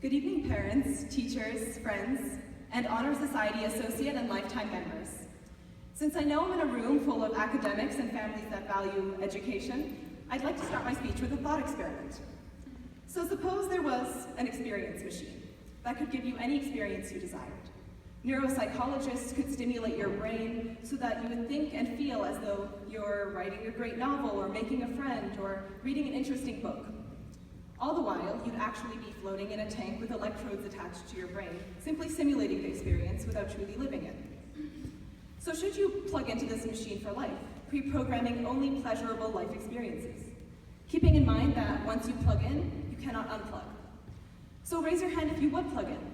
Good evening, parents, teachers, friends, and Honor Society Associate and lifetime members. Since I know I'm in a room full of academics and families that value education, I'd like to start my speech with a thought experiment. So suppose there was an experience machine that could give you any experience you desired. Neuropsychologists could stimulate your brain so that you would think and feel as though you're writing a great novel or making a friend or reading an interesting book. All the while, you'd actually be floating in a tank with electrodes attached to your brain, simply simulating the experience without truly living it. So should you plug into this machine for life, pre-programming only pleasurable life experiences, keeping in mind that once you plug in, you cannot unplug? So raise your hand if you would plug in.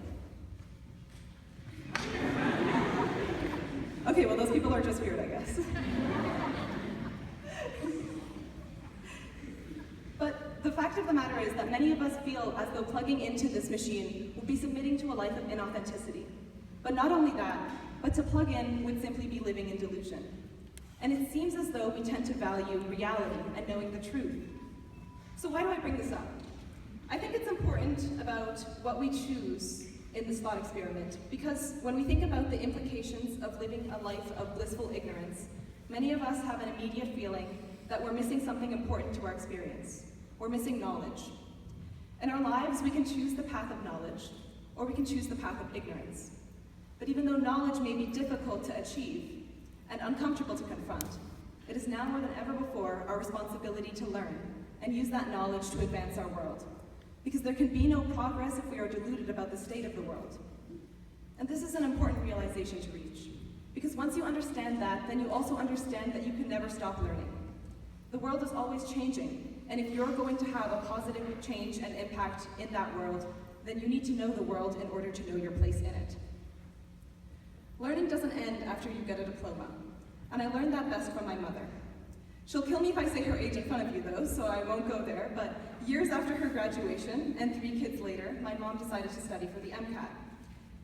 Okay, well those people are just weird, I guess. But the fact of the matter is that many of us feel as though plugging into this machine would be submitting to a life of inauthenticity. But not only that, but to plug in would simply be living in delusion. And it seems as though we tend to value reality and knowing the truth. So why do I bring this up? I think it's important about what we choose in this thought experiment, because when we think about the implications of living a life of blissful ignorance, many of us have an immediate feeling that we're missing something important to our experience. We're missing knowledge. In our lives, we can choose the path of knowledge, or we can choose the path of ignorance. But even though knowledge may be difficult to achieve and uncomfortable to confront, it is now more than ever before our responsibility to learn and use that knowledge to advance our world. Because there can be no progress if we are deluded about the state of the world. And this is an important realization to reach. Because once you understand that, then you also understand that you can never stop learning. The world is always changing, and if you're going to have a positive change and impact in that world, then you need to know the world in order to know your place in it. Learning doesn't end after you get a diploma, and I learned that best from my mother. She'll kill me if I say her age in front of you though, so I won't go there, but years after her graduation, and 3 kids later, my mom decided to study for the MCAT.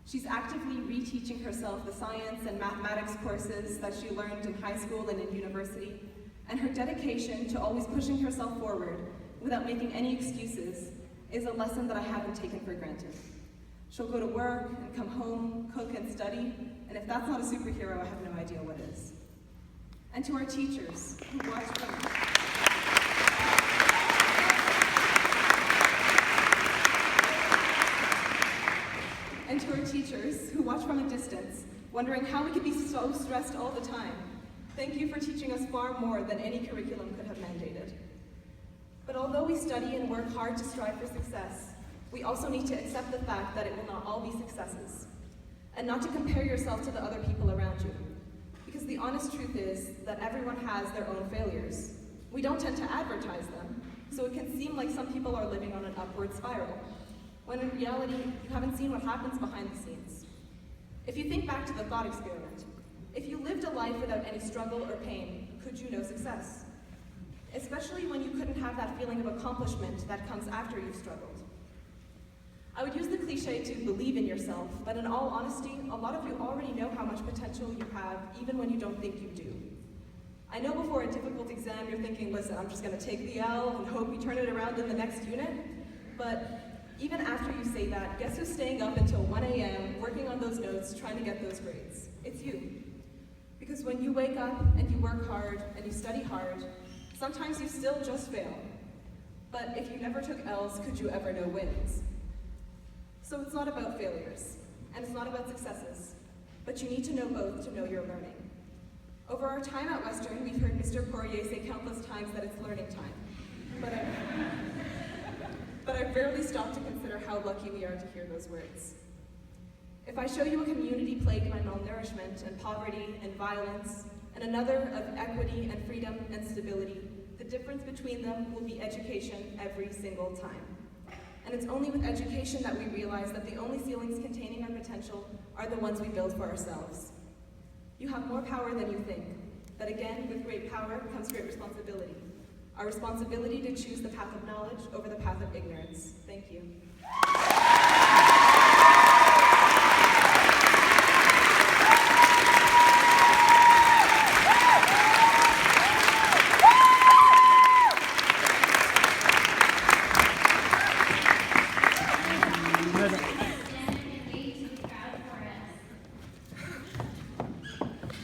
She's actively reteaching herself the science and mathematics courses that she learned in high school and in university, and her dedication to always pushing herself forward without making any excuses is a lesson that I haven't taken for granted. She'll go to work and come home, cook and study, and if that's not a superhero, I have no idea what is. And to our teachers who watch from a distance, wondering how we could be so stressed all the time. Thank you for teaching us far more than any curriculum could have mandated. But although we study and work hard to strive for success, we also need to accept the fact that it will not all be successes, and not to compare yourself to the other people around you. Because the honest truth is that everyone has their own failures. We don't tend to advertise them, so it can seem like some people are living on an upward spiral, when in reality, you haven't seen what happens behind the scenes. If you think back to the thought experiment, if you lived a life without any struggle or pain, could you know success? Especially when you couldn't have that feeling of accomplishment that comes after you've struggled. I would use the cliche to believe in yourself, but in all honesty, a lot of you already know how much potential you have, even when you don't think you do. I know before a difficult exam you're thinking, listen, I'm just going to take the L and hope you turn it around in the next unit. But even after you say that, guess who's staying up until 1 a.m. working on those notes, trying to get those grades? It's you. Because when you wake up and you work hard and you study hard, sometimes you still just fail. But if you never took L's, could you ever know wins? So it's not about failures, and it's not about successes, but you need to know both to know you're learning. Over our time at Western, we've heard Mr. Poirier say countless times that it's learning time. But I've rarely stopped to consider how lucky we are to hear those words. If I show you a community plagued by malnourishment and poverty and violence, and another of equity and freedom and stability, the difference between them will be education every single time. And it's only with education that we realize that the only ceilings containing our potential are the ones we build for ourselves. You have more power than you think, but again, with great power comes great responsibility. Our responsibility to choose the path of knowledge over the path of ignorance. Thank you.